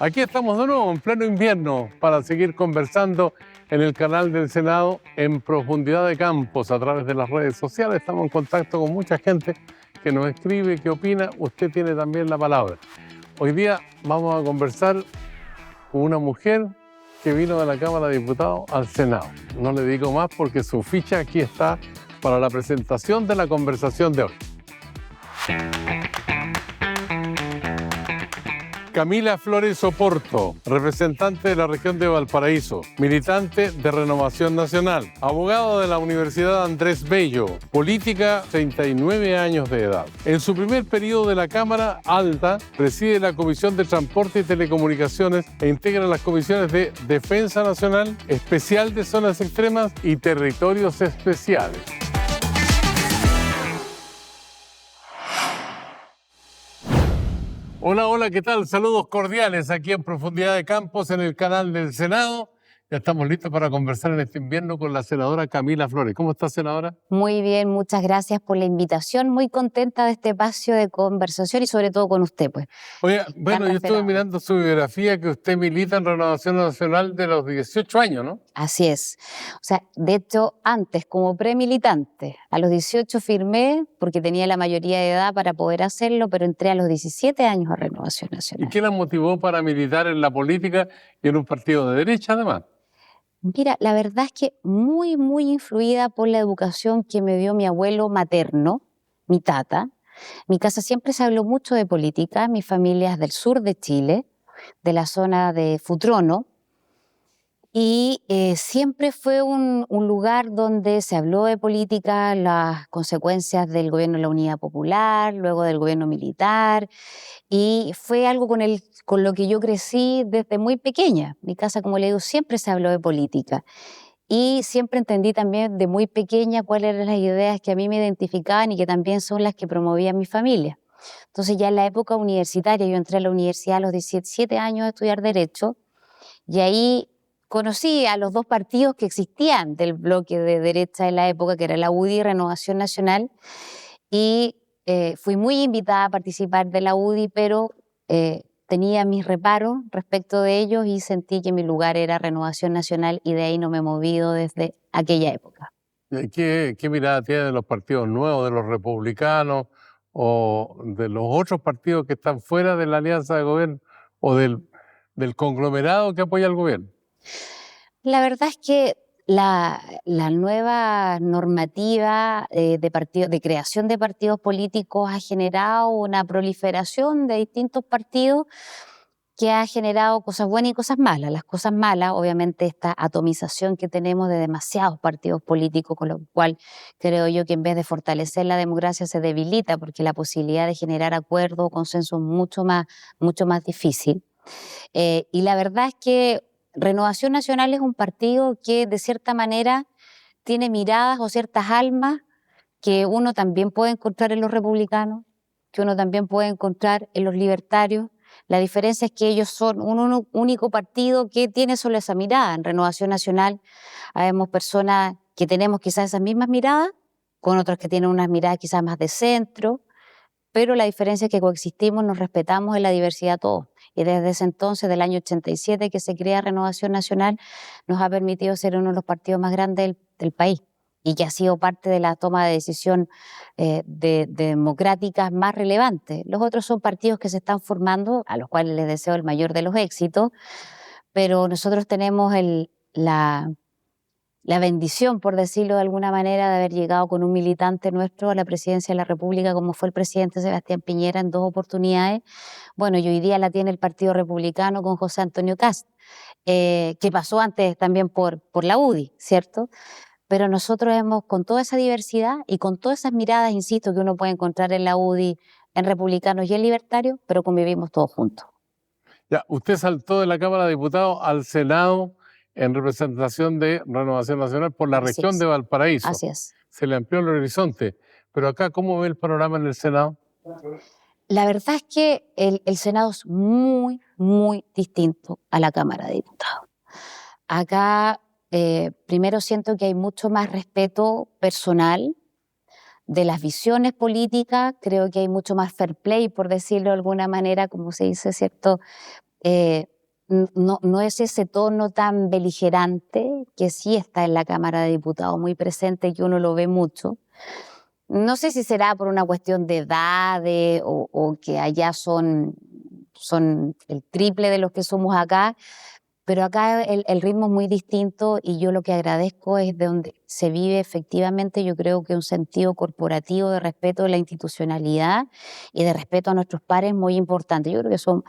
Aquí estamos de nuevo en pleno invierno para seguir conversando en el canal del Senado en Profundidad de Campos a través de las redes sociales. Estamos en contacto con mucha gente que nos escribe, que opina. Usted tiene también la palabra. Hoy día vamos a conversar con una mujer que vino de la Cámara de Diputados al Senado. No le digo más porque su ficha aquí está para la presentación de la conversación de hoy. Camila Flores Oporto, representante de la región de Valparaíso, militante de Renovación Nacional, abogado de la Universidad Andrés Bello, política, 39 años de edad. En su primer periodo de la Cámara Alta, preside la Comisión de Transporte y Telecomunicaciones e integra las comisiones de Defensa Nacional, Especial de Zonas Extremas y Territorios Especiales. Hola, hola, ¿qué tal? Saludos cordiales aquí en Profundidad de Campos en el canal del Senado. Ya estamos listos para conversar en este invierno con la senadora Camila Flores. ¿Cómo está, senadora? Muy bien, muchas gracias por la invitación. Muy contenta de este espacio de conversación y sobre todo con usted, pues. Oye, bueno, yo estuve mirando su biografía, que usted milita en Renovación Nacional de los 18 años, ¿no? Así es. O sea, de hecho, antes, como premilitante, a los 18 firmé porque tenía la mayoría de edad para poder hacerlo, pero entré a los 17 años a Renovación Nacional. ¿Y qué la motivó para militar en la política y en un partido de derecha, además? Mira, la verdad es que muy influida por la educación que me dio mi abuelo materno, mi tata. Mi casa siempre se habló mucho de política, mi familia es del sur de Chile, de la zona de Futrono, y siempre fue un lugar donde se habló de política, las consecuencias del gobierno de la Unidad Popular, luego del gobierno militar, y fue algo con lo que yo crecí desde muy pequeña. Mi casa, como le digo, siempre se habló de política. Y siempre entendí también de muy pequeña cuáles eran las ideas que a mí me identificaban y que también son las que promovía mi familia. Entonces ya en la época universitaria, yo entré a la universidad a los 17 años a estudiar Derecho, y ahí conocí a los dos partidos que existían del bloque de derecha en la época, que era la UDI y Renovación Nacional, y fui muy invitada a participar de la UDI, pero tenía mis reparos respecto de ellos y sentí que mi lugar era Renovación Nacional y de ahí no me he movido desde aquella época. ¿Qué mirada tiene de los partidos nuevos, de los republicanos o de los otros partidos que están fuera de la alianza de gobierno o del conglomerado que apoya al gobierno? La verdad es que la nueva normativa de creación de partidos políticos ha generado una proliferación de distintos partidos que ha generado cosas buenas y cosas malas. Las cosas malas, obviamente, esta atomización que tenemos de demasiados partidos políticos, con lo cual creo yo que en vez de fortalecer la democracia se debilita, porque la posibilidad de generar acuerdo o consenso es mucho más difícil. Y la verdad es que Renovación Nacional es un partido que de cierta manera tiene miradas o ciertas almas que uno también puede encontrar en los republicanos, que uno también puede encontrar en los libertarios. La diferencia es que ellos son un único partido que tiene solo esa mirada. En Renovación Nacional habemos personas que tenemos quizás esas mismas miradas, con otros que tienen unas miradas quizás más de centro, pero la diferencia es que coexistimos, nos respetamos en la diversidad todos. Y desde ese entonces, del año 87 que se crea Renovación Nacional, nos ha permitido ser uno de los partidos más grandes del país y que ha sido parte de la toma de decisión democráticas más relevantes. Los otros son partidos que se están formando, a los cuales les deseo el mayor de los éxitos, pero nosotros tenemos la bendición, por decirlo de alguna manera, de haber llegado con un militante nuestro a la presidencia de la República, como fue el presidente Sebastián Piñera en 2 oportunidades. Bueno, y hoy día la tiene el Partido Republicano con José Antonio Kast, que pasó antes también por la UDI, ¿cierto? Pero nosotros hemos, con toda esa diversidad y con todas esas miradas, insisto, que uno puede encontrar en la UDI, en republicanos y en libertarios, pero convivimos todos juntos. Ya, usted saltó de la Cámara de Diputados al Senado en representación de Renovación Nacional por la región de Valparaíso. Así es. se le amplió el horizonte. Pero acá, ¿cómo ve el panorama en el Senado? La verdad es que el Senado es muy, muy distinto a la Cámara de Diputados. Acá, primero siento que hay mucho más respeto personal de las visiones políticas, creo que hay mucho más fair play, por decirlo de alguna manera, como se dice, ¿cierto? No es ese tono tan beligerante que sí está en la Cámara de Diputados, muy presente, que uno lo ve mucho. No sé si será por una cuestión de edad o que allá son el triple de los que somos acá, pero acá el ritmo es muy distinto y yo lo que agradezco es de donde se vive efectivamente, yo creo que un sentido corporativo de respeto de la institucionalidad y de respeto a nuestros pares muy importante. Yo creo que son,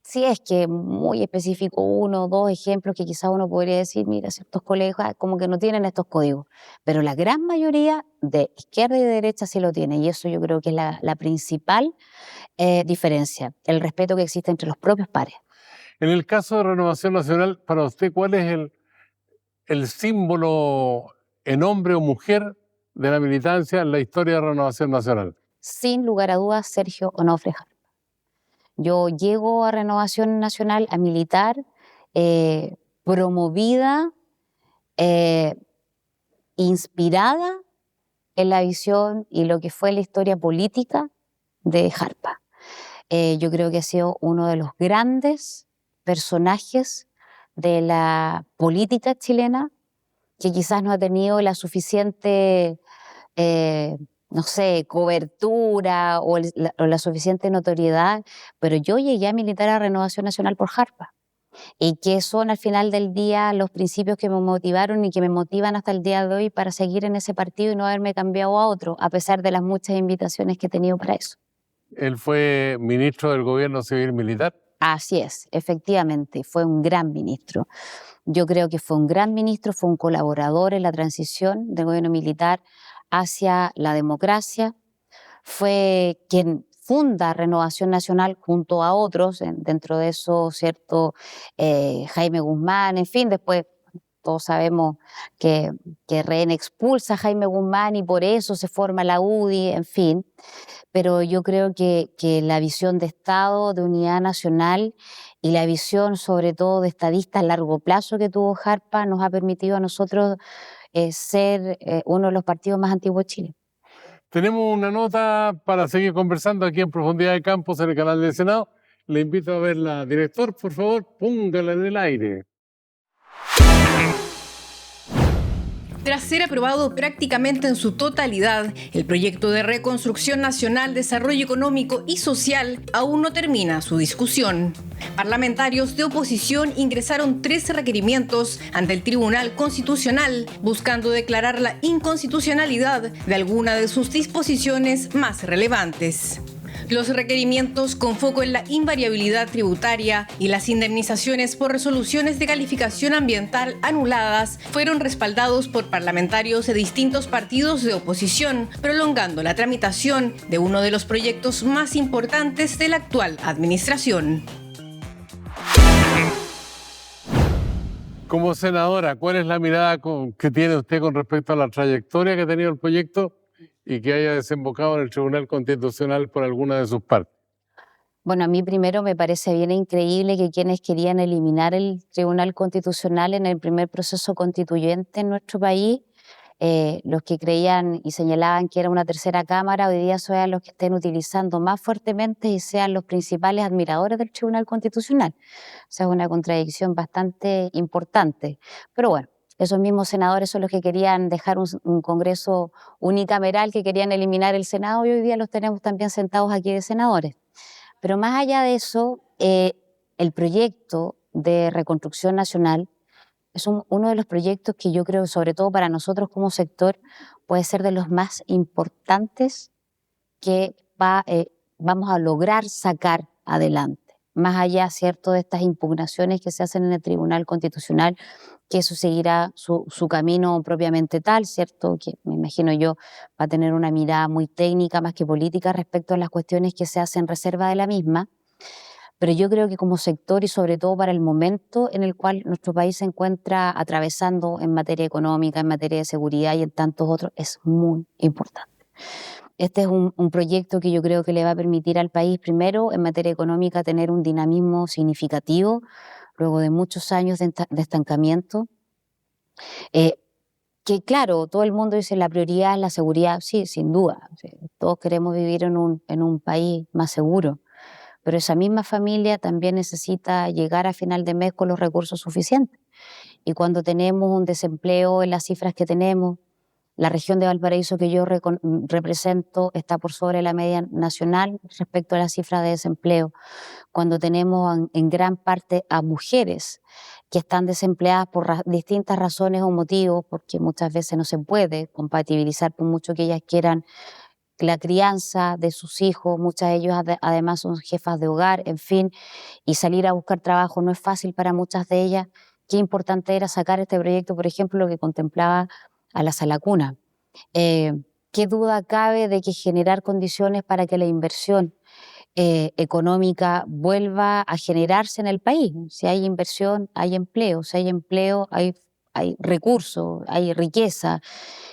si es que muy específico, uno o dos ejemplos que quizás uno podría decir, mira, ciertos colegas como que no tienen estos códigos, pero la gran mayoría de izquierda y de derecha sí lo tienen y eso yo creo que es la principal diferencia, el respeto que existe entre los propios pares. En el caso de Renovación Nacional, para usted, ¿cuál es el símbolo en hombre o mujer de la militancia en la historia de Renovación Nacional? Sin lugar a dudas, Sergio Onofre Jarpa. Yo llego a Renovación Nacional a militar, promovida, inspirada en la visión y lo que fue la historia política de Jarpa. Yo creo que ha sido uno de los grandes personajes de la política chilena, que quizás no ha tenido la suficiente, no sé, cobertura o la suficiente notoriedad, pero yo llegué a militar a Renovación Nacional por Jarpa. Y que son al final del día los principios que me motivaron y que me motivan hasta el día de hoy para seguir en ese partido y no haberme cambiado a otro, a pesar de las muchas invitaciones que he tenido para eso. Él fue ministro del gobierno civil militar. Así es, efectivamente, fue un gran ministro. Yo creo que fue un gran ministro, fue un colaborador en la transición del gobierno militar hacia la democracia, fue quien funda Renovación Nacional junto a otros, dentro de eso, ¿cierto? Jaime Guzmán, en fin, después todos sabemos que Rehn expulsa a Jaime Guzmán y por eso se forma la UDI, en fin. Pero yo creo que la visión de Estado, de unidad nacional y la visión sobre todo de estadista a largo plazo que tuvo Jarpa nos ha permitido a nosotros ser uno de los partidos más antiguos de Chile. Tenemos una nota para seguir conversando aquí en Profundidad de Campos en el canal del Senado. Le invito a verla. Director, por favor, póngala en el aire. Tras ser aprobado prácticamente en su totalidad, el proyecto de Reconstrucción Nacional, Desarrollo Económico y Social aún no termina su discusión. Parlamentarios de oposición ingresaron 13 requerimientos ante el Tribunal Constitucional, buscando declarar la inconstitucionalidad de alguna de sus disposiciones más relevantes. Los requerimientos con foco en la invariabilidad tributaria y las indemnizaciones por resoluciones de calificación ambiental anuladas fueron respaldados por parlamentarios de distintos partidos de oposición, prolongando la tramitación de uno de los proyectos más importantes de la actual administración. Como senadora, ¿cuál es la mirada que tiene usted con respecto a la trayectoria que ha tenido el proyecto y que haya desembocado en el Tribunal Constitucional por alguna de sus partes? Bueno, a mí primero me parece bien increíble que quienes querían eliminar el Tribunal Constitucional en el primer proceso constituyente en nuestro país, los que creían y señalaban que era una tercera cámara, hoy día sean los que estén utilizando más fuertemente y sean los principales admiradores del Tribunal Constitucional. O sea, es una contradicción bastante importante. Pero bueno, esos mismos senadores son los que querían dejar un Congreso unicameral, que querían eliminar el Senado y hoy día los tenemos también sentados aquí de senadores. Pero más allá de eso, el proyecto de Reconstrucción Nacional es uno de los proyectos que yo creo, sobre todo para nosotros como sector, puede ser de los más importantes que vamos a lograr sacar adelante. Más allá, ¿cierto?, de estas impugnaciones que se hacen en el Tribunal Constitucional, que eso seguirá su camino propiamente tal, ¿cierto?, que me imagino yo va a tener una mirada muy técnica más que política respecto a las cuestiones que se hacen reserva de la misma. pero yo creo que como sector y sobre todo para el momento en el cual nuestro país se encuentra atravesando en materia económica, en materia de seguridad y en tantos otros, es muy importante. Este es un proyecto que yo creo que le va a permitir al país, primero, en materia económica, tener un dinamismo significativo, luego de muchos años de estancamiento. Que claro, todo el mundo dice la prioridad es la seguridad, sí, sin duda. Sí, todos queremos vivir en un país más seguro, pero esa misma familia también necesita llegar a final de mes con los recursos suficientes. Y cuando tenemos un desempleo en las cifras que tenemos, la región de Valparaíso que yo represento está por sobre la media nacional respecto a la cifra de desempleo. Cuando tenemos en gran parte a mujeres que están desempleadas por distintas razones o motivos, porque muchas veces no se puede compatibilizar por mucho que ellas quieran la crianza de sus hijos, muchas de ellas además son jefas de hogar, en fin, y salir a buscar trabajo no es fácil para muchas de ellas. Qué importante era sacar este proyecto, por ejemplo, lo que contemplaba a la Sala Cuna. ¿Qué duda cabe de que generar condiciones para que la inversión económica vuelva a generarse en el país? Si hay inversión, hay empleo. Si hay empleo, hay recursos, hay riqueza.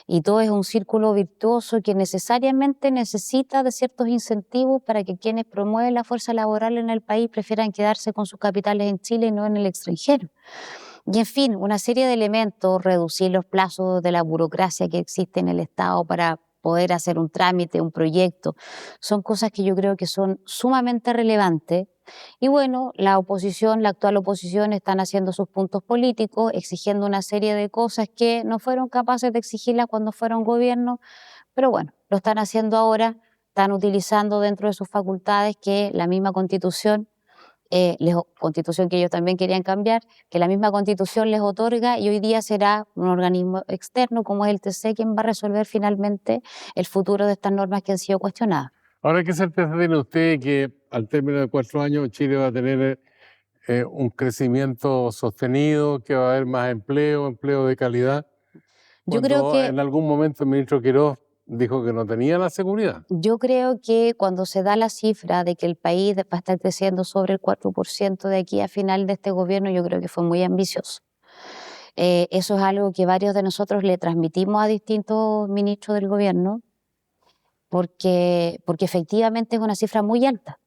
Y todo es un círculo virtuoso que necesariamente necesita de ciertos incentivos para que quienes promueven la fuerza laboral en el país prefieran quedarse con sus capitales en Chile y no en el extranjero. Y en fin, una serie de elementos, reducir los plazos de la burocracia que existe en el Estado para poder hacer un trámite, un proyecto, son cosas que yo creo que son sumamente relevantes. Y bueno, la oposición, la actual oposición, están haciendo sus puntos políticos, exigiendo una serie de cosas que no fueron capaces de exigirlas cuando fueron gobierno, pero bueno, lo están haciendo ahora, están utilizando dentro de sus facultades que la misma Constitución, Constitución que ellos también querían cambiar, que la misma Constitución les otorga, y hoy día será un organismo externo como es el TC quien va a resolver finalmente el futuro de estas normas que han sido cuestionadas. Ahora, ¿qué certeza tiene usted que al término de 4 años Chile va a tener un crecimiento sostenido, que va a haber más empleo de calidad? Yo creo Cuando que en algún momento el ministro Quirós dijo que no tenía la seguridad. Yo creo que cuando se da la cifra de que el país va a estar creciendo sobre el 4% de aquí a final de este gobierno, yo creo que fue muy ambicioso. Eso es algo que varios de nosotros le transmitimos a distintos ministros del gobierno, porque efectivamente es una cifra muy alta.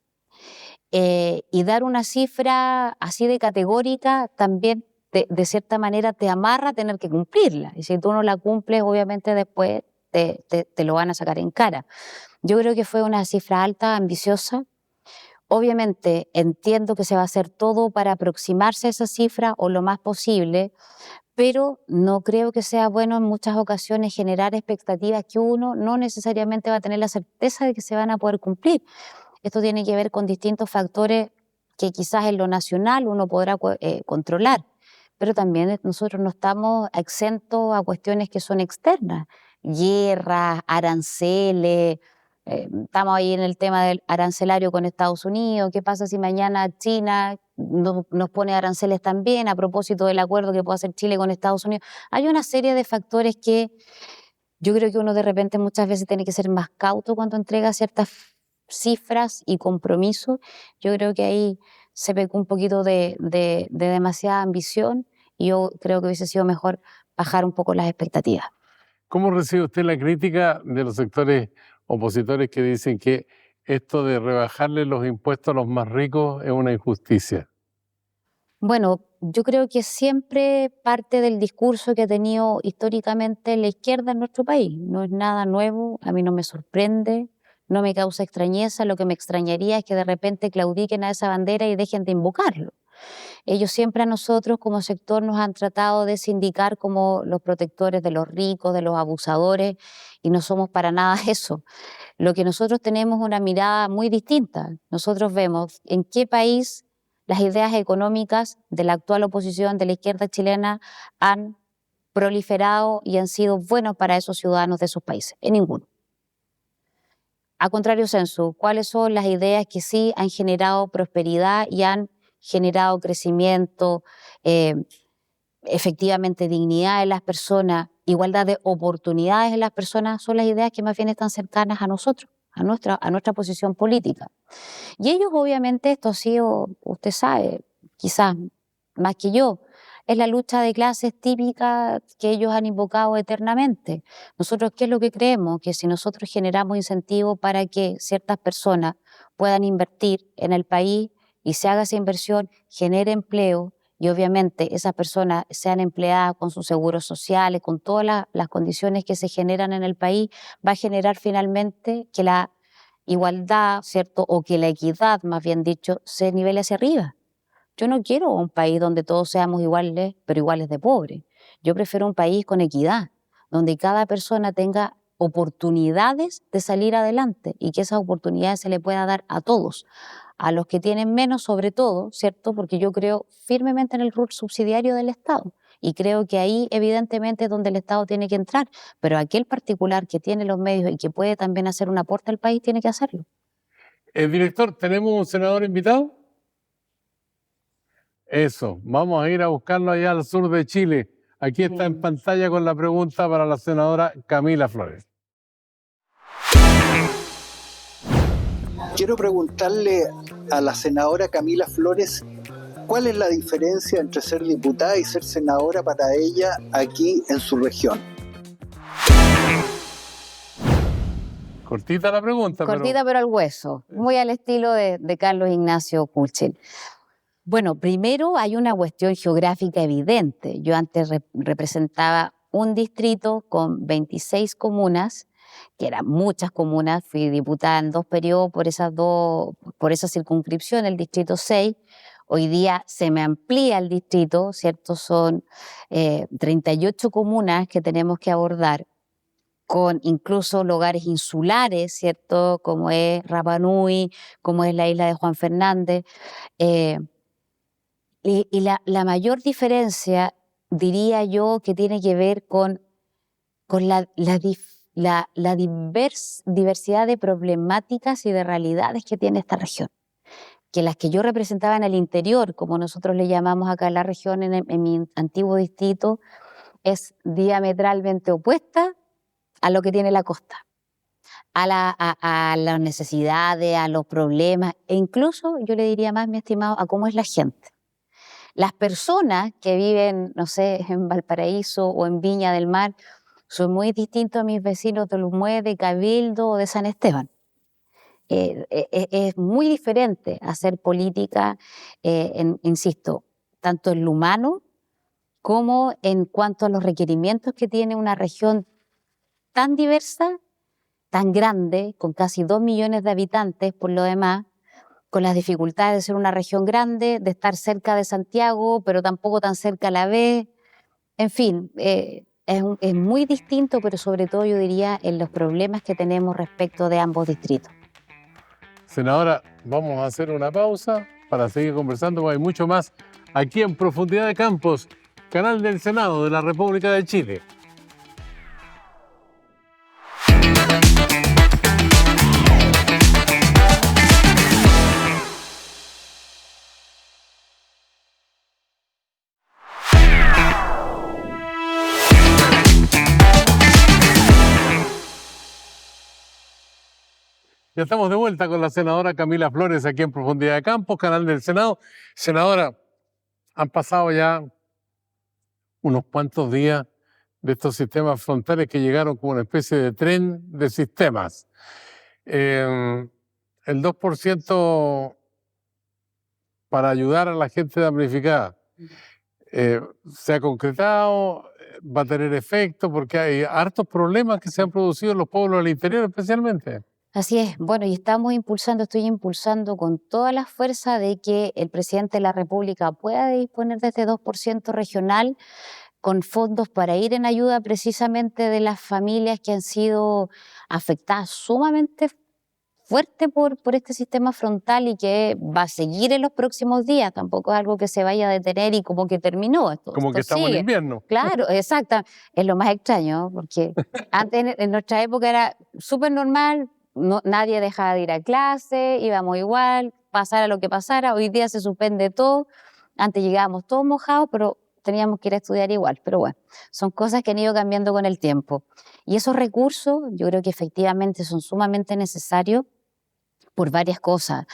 Y dar una cifra así de categórica también de cierta manera te amarra a tener que cumplirla. Y si tú no la cumples, obviamente después te lo van a sacar en cara. Yo creo que fue una cifra alta, ambiciosa. Obviamente entiendo que se va a hacer todo para aproximarse a esa cifra o lo más posible, pero no creo que sea bueno en muchas ocasiones generar expectativas que uno no necesariamente va a tener la certeza de que se van a poder cumplir. Esto tiene que ver con distintos factores que quizás en lo nacional uno podrá controlar, pero también nosotros no estamos exentos a cuestiones que son externas, guerras, aranceles. Estamos ahí en el tema del arancelario con Estados Unidos. ¿Qué pasa si mañana China nos pone aranceles también a propósito del acuerdo que puede hacer Chile con Estados Unidos? Hay una serie de factores que yo creo que uno de repente muchas veces tiene que ser más cauto cuando entrega ciertas cifras y compromisos. Yo creo que ahí se pecó un poquito de demasiada ambición y yo creo que hubiese sido mejor bajar un poco las expectativas. ¿Cómo recibe usted la crítica de los sectores opositores que dicen que esto de rebajarle los impuestos a los más ricos es una injusticia? Bueno, yo creo que siempre parte del discurso que ha tenido históricamente la izquierda en nuestro país. No es nada nuevo, a mí no me sorprende, no me causa extrañeza. Lo que me extrañaría es que de repente claudiquen a esa bandera y dejen de invocarlo. Ellos siempre a nosotros como sector nos han tratado de sindicar como los protectores de los ricos, de los abusadores, y no somos para nada eso. Lo que nosotros tenemos es una mirada muy distinta. Nosotros vemos en qué país las ideas económicas de la actual oposición, de la izquierda chilena, han proliferado y han sido buenos para esos ciudadanos de esos países. En ninguno. A contrario sensu, ¿cuáles son las ideas que sí han generado prosperidad y han generado crecimiento, efectivamente dignidad en las personas, igualdad de oportunidades en las personas? Son las ideas que más bien están cercanas a nosotros. a nuestra posición política. Y ellos obviamente, esto ha sido, usted sabe, quizás más que yo, es la lucha de clases típica que ellos han invocado eternamente. Nosotros, ¿qué es lo que creemos? Que si nosotros generamos incentivos para que ciertas personas puedan invertir en el país y se haga esa inversión, genere empleo y obviamente esas personas sean empleadas con sus seguros sociales, con todas las condiciones que se generan en el país, va a generar finalmente que la igualdad, ¿cierto? O que la equidad, más bien dicho, se nivele hacia arriba. Yo no quiero un país donde todos seamos iguales, pero iguales de pobres. Yo prefiero un país con equidad, donde cada persona tenga oportunidades de salir adelante y que esas oportunidades se le pueda dar a todos, a los que tienen menos sobre todo, ¿cierto? Porque yo creo firmemente en el rol subsidiario del Estado y creo que ahí evidentemente es donde el Estado tiene que entrar, pero aquel particular que tiene los medios y que puede también hacer un aporte al país tiene que hacerlo. Director, ¿tenemos un senador invitado? Eso, vamos a ir a buscarlo allá al sur de Chile. Aquí está en pantalla con la pregunta para la senadora Camila Flores. Quiero preguntarle a la senadora Camila Flores cuál es la diferencia entre ser diputada y ser senadora para ella aquí en su región. Cortita la pregunta. Cortita pero al hueso, muy al estilo de Carlos Ignacio Kuchel. Bueno, primero hay una cuestión geográfica evidente. Yo antes representaba un distrito con 26 comunas, que eran muchas comunas, fui diputada en 2 periodos por esa circunscripción, el distrito 6. Hoy día se me amplía el distrito, ¿cierto? Son 38 comunas que tenemos que abordar, con incluso lugares insulares, ¿cierto? Como es Rapa Nui, como es la isla de Juan Fernández. Y la mayor diferencia, diría yo, que tiene que ver con la diversidad de problemáticas y de realidades que tiene esta región. Que las que yo representaba en el interior, como nosotros le llamamos acá en la región, en mi antiguo distrito, es diametralmente opuesta a lo que tiene la costa, a las necesidades, a los problemas, e incluso, yo le diría más, mi estimado, a cómo es la gente. Las personas que viven, no sé, en Valparaíso o en Viña del Mar, son muy distintos a mis vecinos de Lumue, de Cabildo o de San Esteban. Es muy diferente hacer política, insisto, tanto en lo humano como en cuanto a los requerimientos que tiene una región tan diversa, tan grande, con casi 2 millones de habitantes por lo demás, con las dificultades de ser una región grande, de estar cerca de Santiago, pero tampoco tan cerca a la vez. En fin, es muy distinto, pero sobre todo yo diría en los problemas que tenemos respecto de ambos distritos. Senadora, vamos a hacer una pausa para seguir conversando, porque hay mucho más aquí en Profundidad de Campos, canal del Senado de la República de Chile. Ya estamos de vuelta con la senadora Camila Flores aquí en Profundidad de Campos, canal del Senado. Senadora, han pasado ya unos cuantos días de estos sistemas frontales que llegaron como una especie de tren de sistemas. El 2% para ayudar a la gente damnificada se ha concretado, va a tener efecto, porque hay hartos problemas que se han producido en los pueblos del interior especialmente. Así es, bueno, y estoy impulsando con toda la fuerza de que el presidente de la República pueda disponer de este 2% regional con fondos para ir en ayuda precisamente de las familias que han sido afectadas sumamente fuerte por este sistema frontal y que va a seguir en los próximos días. Tampoco es algo que se vaya a detener y como que terminó. Como que estamos en invierno. Claro, exacto. Es lo más extraño, porque antes en nuestra época era súper normal. No, nadie dejaba de ir a clase, íbamos igual, pasara lo que pasara. Hoy día se suspende todo. Antes llegábamos todos mojados, pero teníamos que ir a estudiar igual, pero bueno, son cosas que han ido cambiando con el tiempo. Y esos recursos yo creo que efectivamente son sumamente necesarios por varias cosas.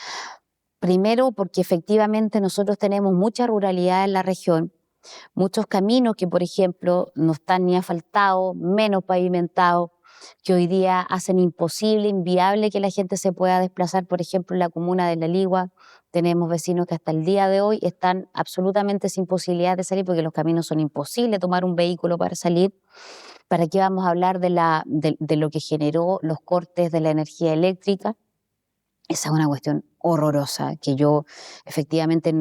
Primero, porque efectivamente nosotros tenemos mucha ruralidad en la región, muchos caminos que, por ejemplo, no están ni asfaltados, menos pavimentados, que hoy día hacen imposible, inviable que la gente se pueda desplazar. Por ejemplo, en la comuna de La Ligua tenemos vecinos que hasta el día de hoy están absolutamente sin posibilidad de salir porque los caminos son imposibles, tomar un vehículo para salir. ¿Para qué vamos a hablar de lo que generó los cortes de la energía eléctrica? Esa es una cuestión horrorosa que yo efectivamente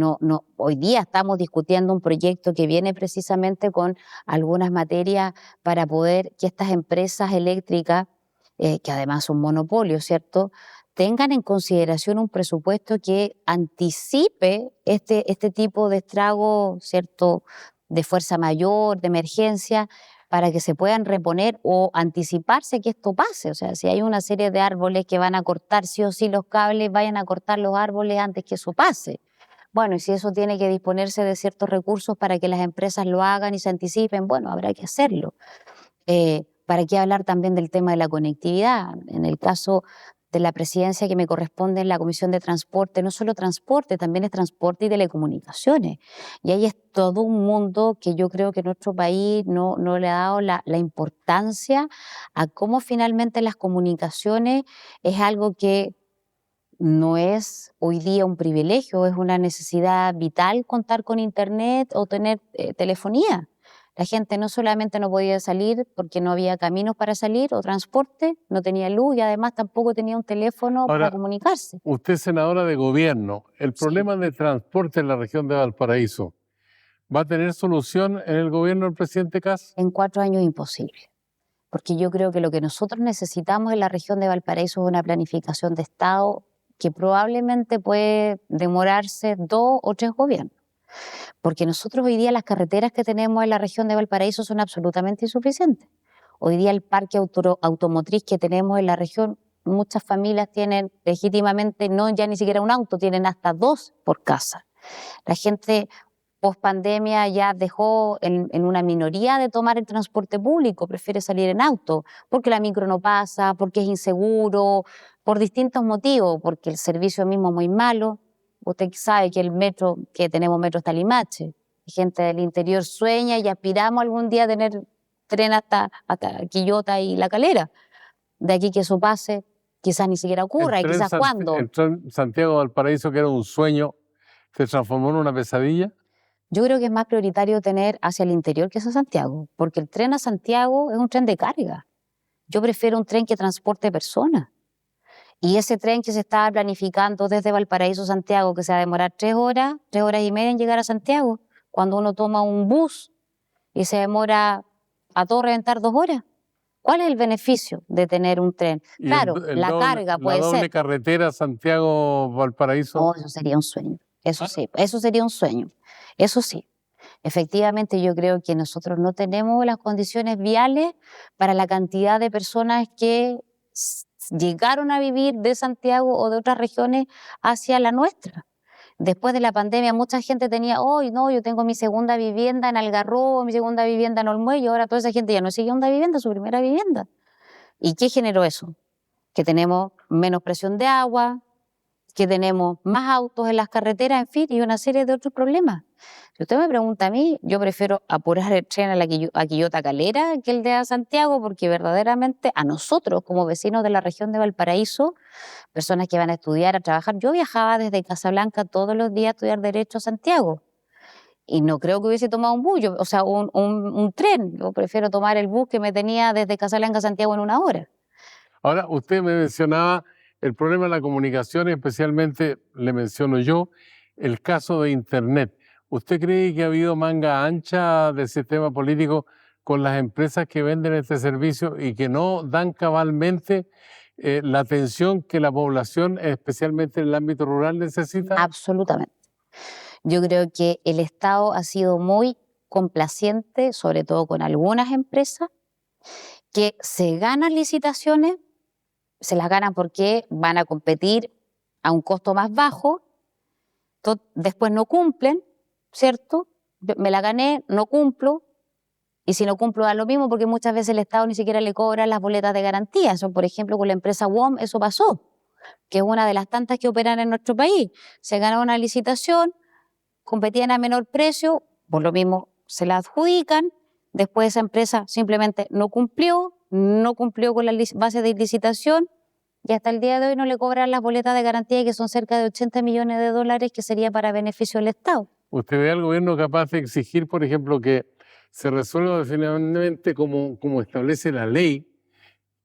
hoy día estamos discutiendo un proyecto que viene precisamente con algunas materias para poder que estas empresas eléctricas, que además son monopolios, ¿cierto?, tengan en consideración un presupuesto que anticipe este tipo de estrago, ¿cierto?, de fuerza mayor, de emergencia, para que se puedan reponer o anticiparse que esto pase. O sea, si hay una serie de árboles que van a cortar sí o sí los cables, vayan a cortar los árboles antes que eso pase. Bueno, y si eso tiene que disponerse de ciertos recursos para que las empresas lo hagan y se anticipen, bueno, habrá que hacerlo. ¿Para qué hablar también del tema de la conectividad? En el caso de la presidencia que me corresponde en la Comisión de Transporte, no solo transporte, también es transporte y telecomunicaciones. Y ahí es todo un mundo que yo creo que nuestro país no le ha dado la importancia a cómo finalmente las comunicaciones es algo que no es hoy día un privilegio, es una necesidad vital contar con internet o tener telefonía. La gente no solamente no podía salir porque no había caminos para salir o transporte, no tenía luz y además tampoco tenía un teléfono para Ahora, comunicarse. usted es senadora de gobierno. El Sí. problema de transporte en la región de Valparaíso, ¿va a tener solución en el gobierno del presidente Kast? En 4 años imposible, porque yo creo que lo que nosotros necesitamos en la región de Valparaíso es una planificación de Estado que probablemente puede demorarse 2 o 3 gobiernos. Porque nosotros hoy día las carreteras que tenemos en la región de Valparaíso son absolutamente insuficientes. Hoy día el parque automotriz que tenemos en la región, muchas familias tienen legítimamente, no ya ni siquiera un auto, tienen hasta 2 por casa. La gente post pandemia ya dejó en una minoría de tomar el transporte público, prefiere salir en auto, porque la micro no pasa, porque es inseguro, por distintos motivos, porque el servicio mismo es muy malo. Usted sabe que el metro, que tenemos metro hasta Limache, gente del interior sueña y aspiramos algún día a tener tren hasta Quillota y La Calera. De aquí que eso pase, quizás ni siquiera ocurra, y quizás cuándo. El tren Santiago-Valparaíso, que era un sueño, se transformó en una pesadilla. Yo creo que es más prioritario tener hacia el interior que hacia Santiago, porque el tren a Santiago es un tren de carga. Yo prefiero un tren que transporte personas. Y ese tren que se estaba planificando desde Valparaíso a Santiago, que se va a demorar 3 horas y media en llegar a Santiago, cuando uno toma un bus y se demora a todo reventar 2 horas. ¿Cuál es el beneficio de tener un tren? Y Claro, la carga puede la doble ser. carretera Santiago-Valparaíso. Oh, eso sería un sueño. Eso sí, eso sería un sueño. Eso sí. Efectivamente, yo creo que nosotros no tenemos las condiciones viales para la cantidad de personas que llegaron a vivir de Santiago o de otras regiones hacia la nuestra. Después de la pandemia, mucha gente tenía, hoy no, yo tengo mi segunda vivienda en Algarrobo, mi segunda vivienda en Olmué, y ahora toda esa gente ya no es segunda vivienda, su primera vivienda. ¿Y qué generó eso? Que tenemos menos presión de agua, que tenemos más autos en las carreteras, en fin, y una serie de otros problemas. Si usted me pregunta a mí, yo prefiero apurar el tren a Quillota Calera que el de Santiago, porque verdaderamente a nosotros, como vecinos de la región de Valparaíso, personas que van a estudiar, a trabajar, yo viajaba desde Casablanca todos los días a estudiar Derecho a Santiago. Y no creo que hubiese tomado un bus, un tren. Yo prefiero tomar el bus que me tenía desde Casablanca a Santiago en 1 hora. Ahora, usted me mencionaba el problema de la comunicación, especialmente le menciono yo el caso de Internet. ¿Usted cree que ha habido manga ancha del sistema político con las empresas que venden este servicio y que no dan cabalmente la atención que la población, especialmente en el ámbito rural, necesita? Absolutamente. Yo creo que el Estado ha sido muy complaciente, sobre todo con algunas empresas, que se ganan licitaciones, se las ganan porque van a competir a un costo más bajo, después no cumplen, ¿cierto? me la gané, no cumplo, y si no cumplo da lo mismo porque muchas veces el Estado ni siquiera le cobra las boletas de garantía. Eso, por ejemplo, con la empresa WOM, eso pasó, que es una de las tantas que operan en nuestro país. Se ganó una licitación, competían a menor precio, por lo mismo se la adjudican, después esa empresa simplemente no cumplió con la base de licitación y hasta el día de hoy no le cobran las boletas de garantía, que son cerca de 80 millones de dólares, que sería para beneficio del Estado. ¿Usted ve al gobierno capaz de exigir, por ejemplo, que se resuelva definitivamente como establece la ley,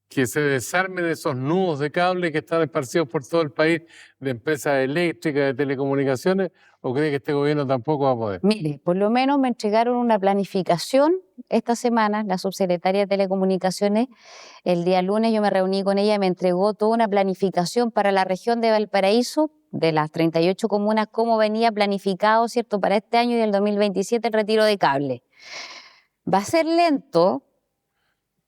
que se desarmen esos nudos de cable que están esparcidos por todo el país de empresas eléctricas, de telecomunicaciones, o cree que este gobierno tampoco va a poder? Mire, por lo menos me entregaron una planificación esta semana, la subsecretaria de Telecomunicaciones. El día lunes yo me reuní con ella y me entregó toda una planificación para la región de Valparaíso, de las 38 comunas, cómo venía planificado, ¿cierto?, para este año y el 2027 el retiro de cable. Va a ser lento,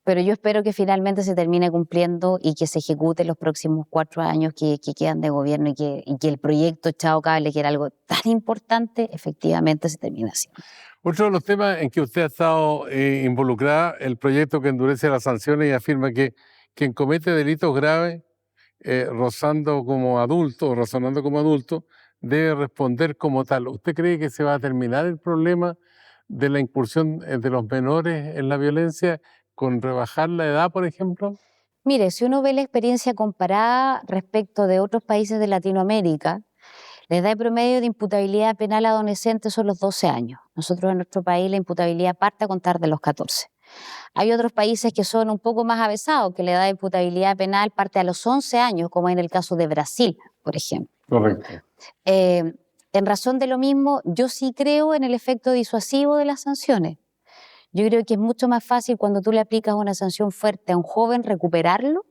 pero yo espero que finalmente se termine cumpliendo y que se ejecute los próximos 4 años que quedan de gobierno y que el proyecto Chao Cable, que era algo tan importante, efectivamente se termine haciendo. Otro de los temas en que usted ha estado involucrada, el proyecto que endurece las sanciones y afirma que quien comete delitos graves, razonando como adulto, debe responder como tal. ¿Usted cree que se va a terminar el problema de la incursión de los menores en la violencia con rebajar la edad, por ejemplo? Mire, si uno ve la experiencia comparada respecto de otros países de Latinoamérica, la edad promedio de imputabilidad penal adolescente son los 12 años. Nosotros en nuestro país la imputabilidad parte a contar de los 14. Hay otros países que son un poco más avesados, que la edad de imputabilidad penal parte a los 11 años, como en el caso de Brasil, por ejemplo. Correcto. En razón de lo mismo, yo sí creo en el efecto disuasivo de las sanciones. Yo creo que es mucho más fácil cuando tú le aplicas una sanción fuerte a un joven recuperarlo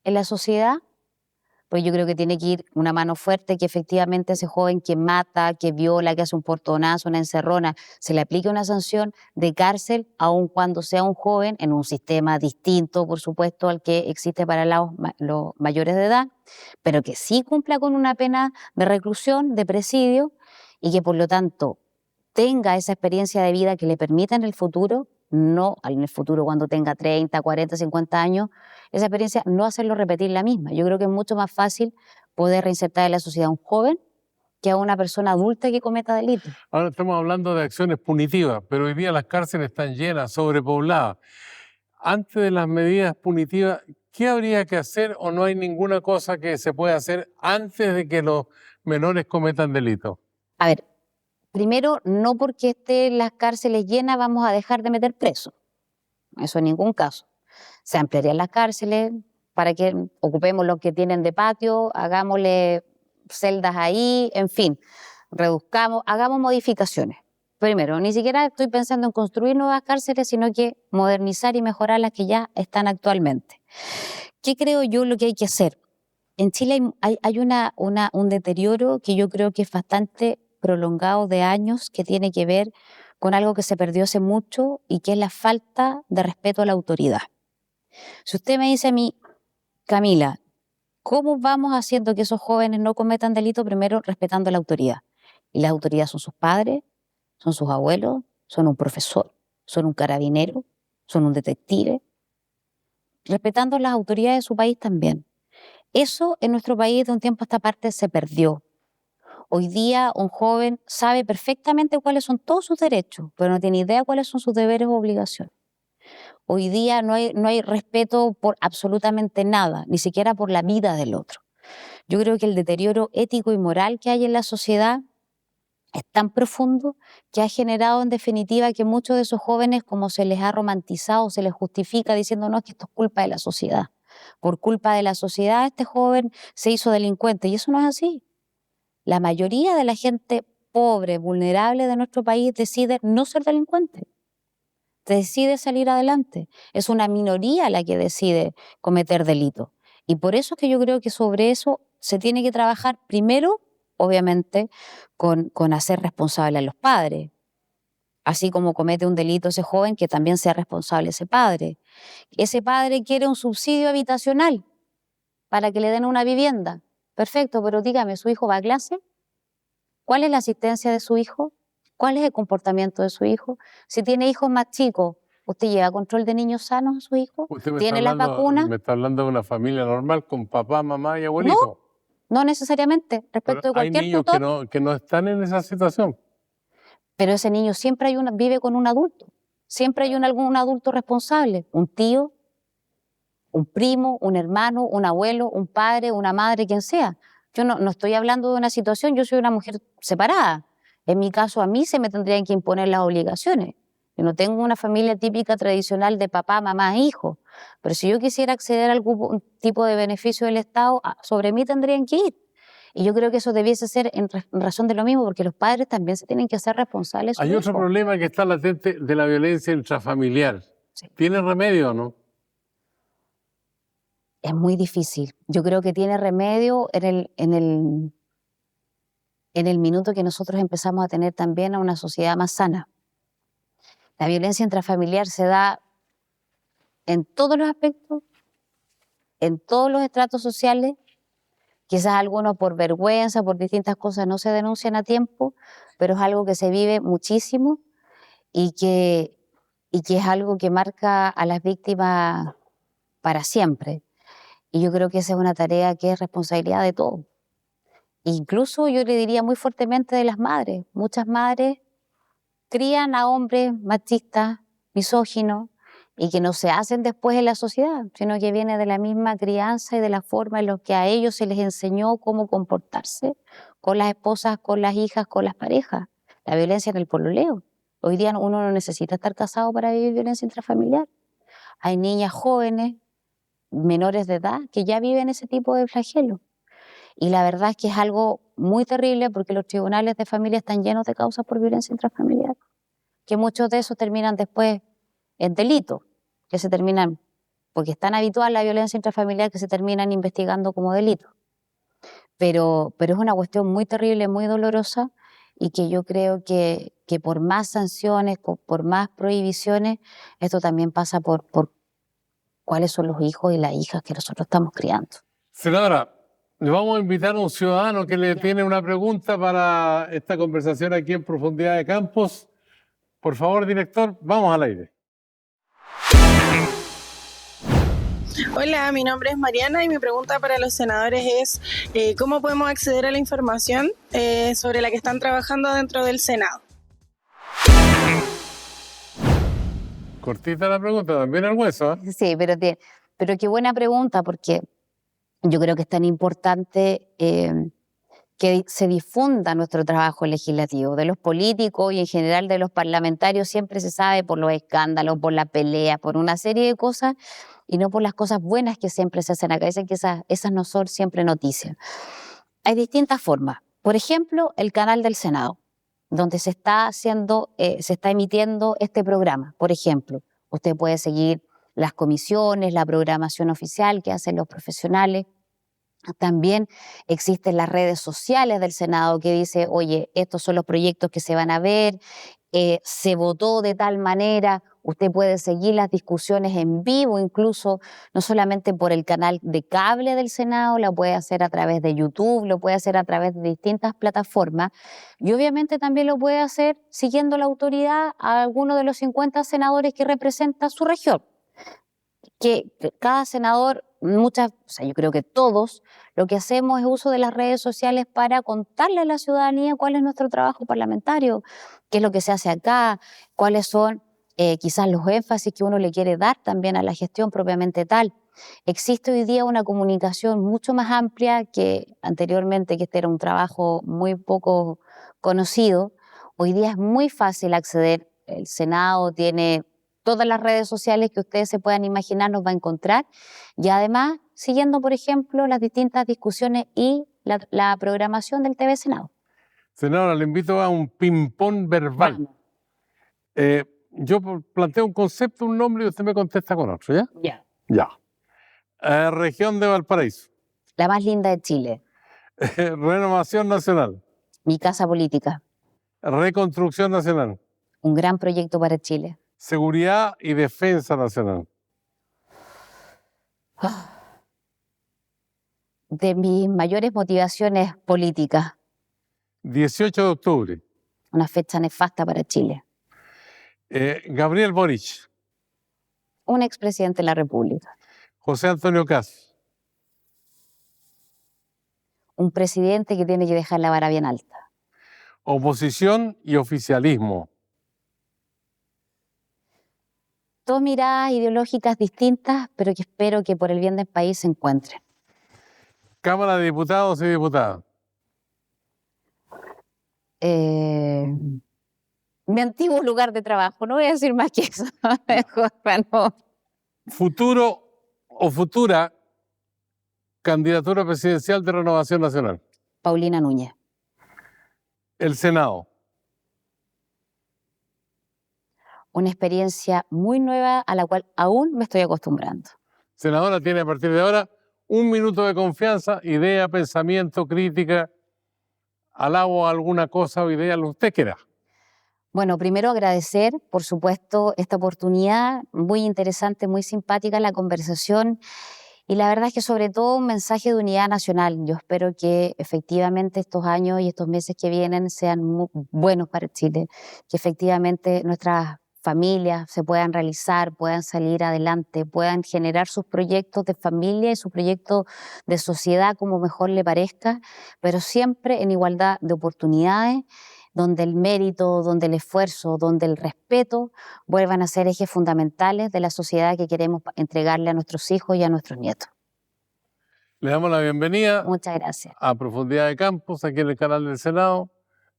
en la sociedad, pues yo creo que tiene que ir una mano fuerte, que efectivamente ese joven que mata, que viola, que hace un portonazo, una encerrona, se le aplique una sanción de cárcel, aun cuando sea un joven en un sistema distinto, por supuesto, al que existe para los mayores de edad, pero que sí cumpla con una pena de reclusión, de presidio, y que por lo tanto tenga esa experiencia de vida que le permita en el futuro, no en el futuro cuando tenga 30, 40, 50 años, esa experiencia no hacerlo repetir la misma. Yo creo que es mucho más fácil poder reinsertar en la sociedad a un joven que a una persona adulta que cometa delitos. Ahora estamos hablando de acciones punitivas, pero hoy día las cárceles están llenas, sobrepobladas. Antes de las medidas punitivas, ¿qué habría que hacer o no hay ninguna cosa que se pueda hacer antes de que los menores cometan delitos? A ver, primero, no porque estén las cárceles llenas vamos a dejar de meter presos. Eso en ningún caso. Se ampliarían las cárceles para que ocupemos los que tienen de patio, hagámosle celdas ahí, en fin, reduzcamos, hagamos modificaciones. Primero, ni siquiera estoy pensando en construir nuevas cárceles, sino que modernizar y mejorar las que ya están actualmente. ¿Qué creo yo lo que hay que hacer? En Chile hay un deterioro que yo creo que es bastante prolongado de años, que tiene que ver con algo que se perdió hace mucho y que es la falta de respeto a la autoridad. Si usted me dice a mí, Camila, ¿cómo vamos haciendo que esos jóvenes no cometan delito? Primero, respetando a la autoridad. Y las autoridades son sus padres, son sus abuelos, son un profesor, son un carabinero, son un detective. Respetando las autoridades de su país también. Eso en nuestro país de un tiempo a esta parte se perdió. Hoy día un joven sabe perfectamente cuáles son todos sus derechos, pero no tiene idea cuáles son sus deberes o obligaciones. Hoy día no hay respeto por absolutamente nada, ni siquiera por la vida del otro. Yo creo que el deterioro ético y moral que hay en la sociedad es tan profundo que ha generado en definitiva que muchos de esos jóvenes, como se les ha romantizado, se les justifica diciendo no, es que esto es culpa de la sociedad. Por culpa de la sociedad este joven se hizo delincuente y eso no es así. La mayoría de la gente pobre, vulnerable de nuestro país decide no ser delincuente, decide salir adelante. Es una minoría la que decide cometer delito. Y por eso es que yo creo que sobre eso se tiene que trabajar primero, obviamente, con hacer responsable a los padres. Así como comete un delito ese joven, que también sea responsable ese padre. Ese padre quiere un subsidio habitacional para que le den una vivienda. Perfecto, pero dígame, ¿su hijo va a clase? ¿Cuál es la asistencia de su hijo? ¿Cuál es el comportamiento de su hijo? Si tiene hijos más chicos, ¿usted lleva control de niños sanos a su hijo? Usted ¿Tiene las vacunas? me está hablando de una familia normal con papá, mamá y No, abuelito. no necesariamente, Pero respecto de hay cualquier niños tutor. que no están en esa situación. Pero ese niño siempre vive con un adulto. Siempre hay algún adulto responsable. Un tío, un primo, un hermano, un abuelo, un padre, una madre, quien sea. Yo no estoy hablando de una situación, yo soy una mujer separada. En mi caso, a mí se me tendrían que imponer las obligaciones. Yo no tengo una familia típica tradicional de papá, mamá, hijo. Pero si yo quisiera acceder a algún tipo de beneficio del Estado, sobre mí tendrían que ir. Y yo creo que eso debiese ser en razón de lo mismo, porque los padres también se tienen que hacer responsables de Hay sus otro hijos. problema que está latente de la violencia intrafamiliar. Sí. ¿Tiene remedio o no? Es muy difícil. Yo creo que tiene remedio en el minuto que nosotros empezamos a tener también a una sociedad más sana. La violencia intrafamiliar se da en todos los aspectos, en todos los estratos sociales. Quizás algunos por vergüenza, por distintas cosas no se denuncian a tiempo, pero es algo que se vive muchísimo y que es algo que marca a las víctimas para siempre. Y yo creo que esa es una tarea que es responsabilidad de todos. Incluso yo le diría muy fuertemente de las madres. Muchas madres crían a hombres machistas, misóginos, y que no se hacen después en la sociedad, sino que viene de la misma crianza y de la forma en la que a ellos se les enseñó cómo comportarse con las esposas, con las hijas, con las parejas. La violencia en el pololeo. Hoy día uno no necesita estar casado para vivir violencia intrafamiliar. Hay niñas jóvenes, menores de edad, que ya viven ese tipo de flagelo. Y la verdad es que es algo muy terrible porque los tribunales de familia están llenos de causas por violencia intrafamiliar, que muchos de esos terminan después en delitos, que se terminan, porque es tan habitual la violencia intrafamiliar que se terminan investigando como delitos. Pero es una cuestión muy terrible, muy dolorosa, y que yo creo que por más sanciones, por más prohibiciones, esto también pasa por cuáles son los hijos y las hijas que nosotros estamos criando. Senadora, le vamos a invitar a un ciudadano que le tiene una pregunta para esta conversación aquí en Profundidad de Campos. Por favor, director, vamos al aire. Hola, mi nombre es Mariana y mi pregunta para los senadores es ¿cómo podemos acceder a la información sobre la que están trabajando dentro del Senado? Cortita la pregunta, también al hueso, ¿eh? Sí, pero qué buena pregunta, porque yo creo que es tan importante que se difunda nuestro trabajo legislativo. De los políticos y en general de los parlamentarios siempre se sabe por los escándalos, por la pelea, por una serie de cosas y no por las cosas buenas que siempre se hacen acá. Dicen que esas no son siempre noticias. Hay distintas formas. Por ejemplo, el canal del Senado, donde se está emitiendo este programa. Por ejemplo, usted puede seguir las comisiones, la programación oficial que hacen los profesionales. También existen las redes sociales del Senado que dice, oye, estos son los proyectos que se van a ver, se votó de tal manera. Usted puede seguir las discusiones en vivo, incluso no solamente por el canal de cable del Senado, lo puede hacer a través de YouTube, lo puede hacer a través de distintas plataformas y obviamente también lo puede hacer siguiendo la autoridad a alguno de los 50 senadores que representa su región. Que cada senador, yo creo que todos, lo que hacemos es uso de las redes sociales para contarle a la ciudadanía cuál es nuestro trabajo parlamentario, qué es lo que se hace acá, cuáles son quizás los énfasis que uno le quiere dar también a la gestión propiamente tal. Existe hoy día una comunicación mucho más amplia que anteriormente, que este era un trabajo muy poco conocido. Hoy día es muy fácil acceder. El Senado tiene todas las redes sociales que ustedes se puedan imaginar, nos va a encontrar. Y además, siguiendo, por ejemplo, las distintas discusiones y la programación del TV Senado. Senadora, le invito a un ping-pong verbal. Yo planteo un concepto, un nombre y usted me contesta con otro, ¿ya? Ya. Ya. Región de Valparaíso. La más linda de Chile. Renovación Nacional. Mi casa política. Reconstrucción Nacional. Un gran proyecto para Chile. Seguridad y Defensa Nacional. De mis mayores motivaciones políticas. 18 de octubre. una fecha nefasta para Chile. Gabriel Boric, Un expresidente de la República, José Antonio Kast, un presidente que tiene que dejar la vara bien alta. oposición y oficialismo. Dos miradas ideológicas distintas, pero que espero que por el bien del país se encuentren. Cámara de Diputados y Diputadas. Mi antiguo lugar de trabajo, no voy a decir más que eso. Mejor para no. Futuro o futura candidatura presidencial de Renovación Nacional. Paulina Núñez. El Senado. Una experiencia muy nueva a la cual aún me estoy acostumbrando. Senadora tiene a partir de ahora 1 minuto de confianza, idea, pensamiento, crítica, alabo a alguna cosa o idea, lo que usted quiera. Bueno, primero agradecer, por supuesto, esta oportunidad muy interesante, muy simpática la conversación y la verdad es que sobre todo un mensaje de unidad nacional. Yo espero que efectivamente estos años y estos meses que vienen sean muy buenos para Chile, que efectivamente nuestras familias se puedan realizar, puedan salir adelante, puedan generar sus proyectos de familia y sus proyectos de sociedad como mejor le parezca, pero siempre en igualdad de oportunidades, donde el mérito, donde el esfuerzo, donde el respeto vuelvan a ser ejes fundamentales de la sociedad que queremos entregarle a nuestros hijos y a nuestros nietos. Le damos la bienvenida Muchas gracias. a Profundidad de Campos, aquí en el canal del Senado.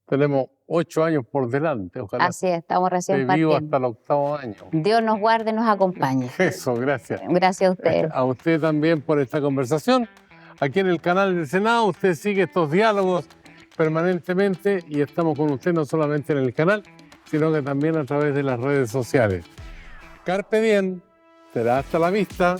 Tenemos 8 años por delante, ojalá Así es, estamos recién esté vivo partiendo. hasta el 8º año. Dios nos guarde y nos acompañe. Eso, gracias. Gracias a ustedes. A usted también por esta conversación. Aquí en el canal del Senado usted sigue estos diálogos permanentemente y estamos con usted no solamente en el canal, sino que también a través de las redes sociales. Carpe diem, será hasta la vista.